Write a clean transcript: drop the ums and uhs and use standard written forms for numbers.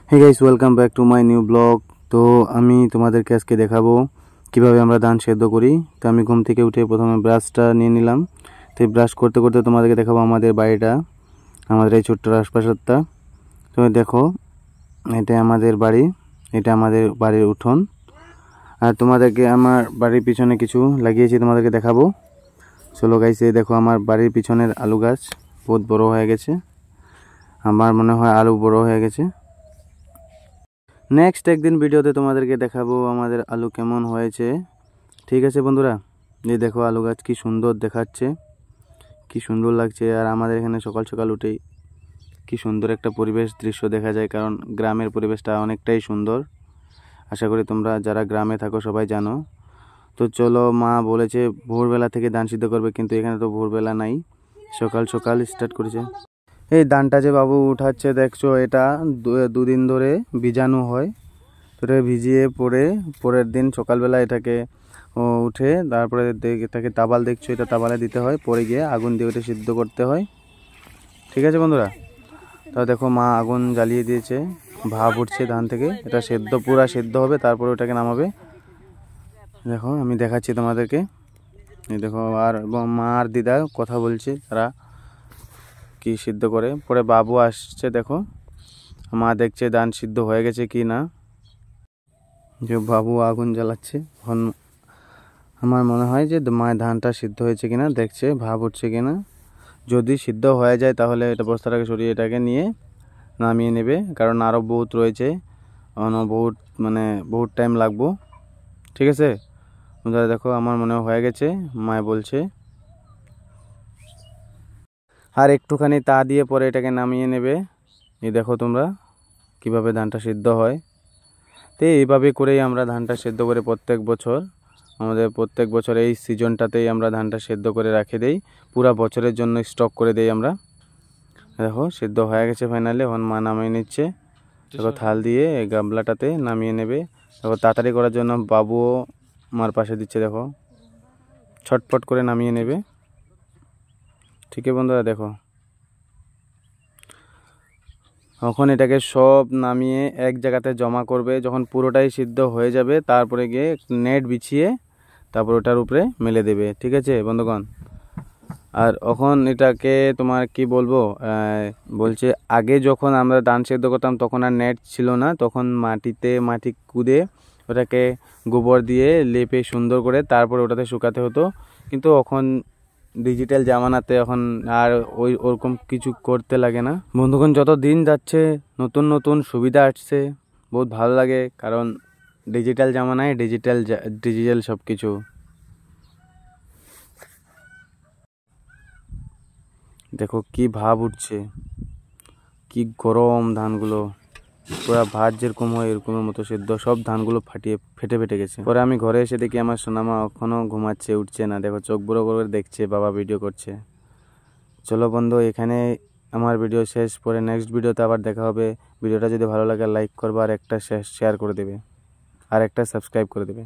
Hey guys, welcome back to my new blog. तो আমি তোমাদেরকে আজকে দেখাবো কিভাবে আমরা ধান সেদ্ধ করি। তো আমি ঘুম থেকে উঠে প্রথমে ব্রাশটা নিয়ে নিলাম। তো ব্রাশ করতে করতে তোমাদেরকে দেখাবো আমাদের বাড়িটা, আমাদের এই ছোট্ট রাজপ্রাসাদটা। তো দেখো, এটা আমাদের বাড়ি, এটা আমাদের বাড়ির উঠোন। আর তোমাদেরকে আমার বাড়ির পিছনে কিছু লাগিয়েছি, তোমাদেরকে দেখাবো। চলো গাইস, এই দেখো আমার বাড়ির পিছনের আলু গাছ বহুত বড় হয়ে গেছে। আমার মনে হয় আলু বড় হয়ে গেছে। নেক্সট একদিন ভিডিওতে তোমাদেরকে দেখাবো আমাদের আলু কেমন হয়েছে। ঠিক আছে বন্ধুরা, এই দেখো আলু গাছ কি সুন্দর দেখাচ্ছে, কি সুন্দর লাগছে। আর আমাদের এখানে সকাল সকাল উঠেই কি সুন্দর একটা পরিবেশ দৃশ্য দেখা যায়, কারণ গ্রামের পরিবেশটা অনেকটাই সুন্দর। আশা করি তোমরা যারা গ্রামে থাকো সবাই জানো। তো চলো, মা বলেছে ভোরবেলা থেকে ধান সিদ্ধ করবে, কিন্তু এখানে তো ভোরবেলা নাই, সকাল সকাল স্টার্ট করেছে। এই ধানটা যে বাবু উঠাচ্ছে দেখছো, এটা দুদিন ধরে ভিজানো হয়। তো এটা ভিজিয়ে পরে পরের দিন সকালবেলা এটাকে উঠে তারপরে এটাকে তাবাল দেখছো, এটা তাবালে দিতে হয়, পরে গিয়ে আগুন দিয়ে ওটা সিদ্ধ করতে হয়। ঠিক আছে বন্ধুরা, তো দেখো মা আগুন জ্বালিয়ে দিয়েছে, ভাপ উঠছে ধান থেকে, এটা সেদ্ধ পুরা সেদ্ধ হবে, তারপরে ওটাকে নামাবে। দেখো আমি দেখাচ্ছি তোমাদেরকে। এই দেখো, আর মা আর দিদা কথা বলছে, তারা কি সিদ্ধ করে। পরে বাবু আসছে, দেখো মা দেখছে ধান সিদ্ধ হয়ে গেছে কি না। যে বাবু আগুন জ্বালাচ্ছে, এখন আমার মনে হয় যে মায়ের ধানটা সিদ্ধ হয়েছে কিনা দেখছে, ভাব উঠছে কিনা। যদি সিদ্ধ হয়ে যায় তাহলে এটা বস্তাটাকে সরিয়ে এটাকে নিয়ে নামিয়ে নেবে, কারণ আরও বহুত রয়েছে, বহুত টাইম লাগবো। ঠিক আছে বন্ধুরা, দেখো আমার মনে হয়ে গেছে, মায়ে বলছে। আর একটুখানি তা দিয়ে পরে এটাকে নামিয়ে নেবে। এই দেখো তোমরা কিভাবে ধানটা সিদ্ধ হয়। তো এইভাবে করেই আমরা ধানটা সেদ্ধ করে প্রত্যেক বছর এই সিজনটাতেই আমরা ধানটা সেদ্ধ করে রেখে দেই, পুরা বছরের জন্য স্টক করে দেই আমরা। দেখো সিদ্ধ হয়ে গেছে ফাইনালি, এখন মা নামিয়ে নিচ্ছে। দেখো থাল দিয়ে এই গামলাটাতে নামিয়ে নেবে। দেখো তাড়াতাড়ি করার জন্য বাবুও মার পাশে দিচ্ছে, দেখো ছটপট করে নামিয়ে নেবে। ঠিক আছে বন্ধুরা, দেখো তখন এটাকে সব নামিয়ে এক জায়গাতে জমা করবে। যখন পুরোটাই সিদ্ধ হয়ে যাবে তারপরে গিয়ে নেট বিছিয়ে তারপর ওটার উপরে মেলে দেবে। ঠিক আছে বন্ধুগণ, আর এখন এটাকে তোমার কি বলবো, বলছে আগে যখন আমরা ধান সেদ্ধ করতাম তখন আর নেট ছিল না, তখন মাটি কুদে ওটাকে গোবর দিয়ে লেপে সুন্দর করে তারপরে ওটাতে শুকাতে হতো। কিন্তু এখন ডিজিটাল জামানাতে এখন আর ওরকম কিছু করতে লাগে না। বন্ধুগণ, যত দিন যাচ্ছে নতুন নতুন সুবিধা আসছে, বহুত ভালো লাগে, কারণ ডিজিটাল জামানায় ডিজিটাল সব কিছু। দেখো কি ভাব উঠছে, কি গরম ধানগুলো, পুরা ভাত যেরকম হয় এরকমের মতো সেদ্ধ, সব ধানগুলো ফেটে ফেটে গেছে। পরে আমি ঘরে এসে দেখি আমার সোনামা এখনো ঘুমাচ্ছে, উঠছে না। দেখো চোখ বড় করে দেখছে, বাবা ভিডিও করছে। চলো বন্ধু, এখানে আমার ভিডিও শেষ, পরে নেক্সট ভিডিওতে আবার দেখা হবে। ভিডিওটা যদি ভালো লাগে লাইক করবে, আর একটা শেয়ার করে দেবে, আর একটা সাবস্ক্রাইব করে দেবে।